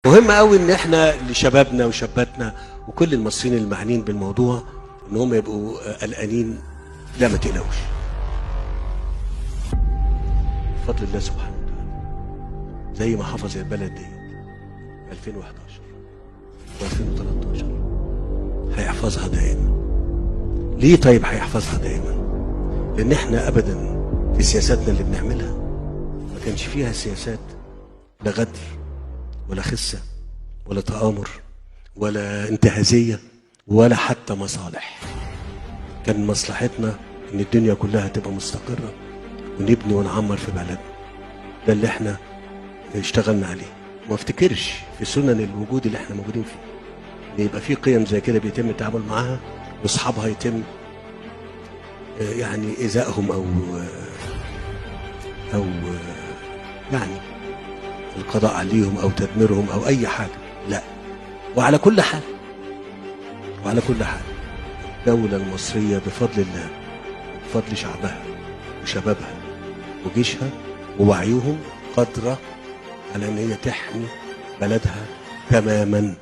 مهم قوي ان احنا لشبابنا وشاباتنا وكل المصريين المعنيين بالموضوع ان هم يبقوا قلقانين. لا، ما تقلقوش، بفضل الله سبحانه وتعالى. زي ما حفظ البلد دي 2011 و2013 هيحفظها دائما. ليه طيب هيحفظها دائما؟ لان احنا ابدا في سياساتنا اللي بنعملها ما كانش فيها سياسات لا غدر ولا خسة ولا تآمر ولا انتهازية ولا حتى مصالح. كان مصلحتنا ان الدنيا كلها تبقى مستقرة ونبني ونعمر في بلدنا. ده اللي احنا اشتغلنا عليه. ما افتكرش في سنن الوجود اللي احنا موجودين فيه ان يبقى في قيم زي كده بيتم التعامل معاها واصحابها يتم يعني ايذائهم او يعني القضاء عليهم او تدميرهم او اي حاجه. لا، وعلى كل حال الدوله المصريه بفضل الله بفضل شعبها وشبابها وجيشها ووعيهم قادره على ان هي تحمي بلدها تماما.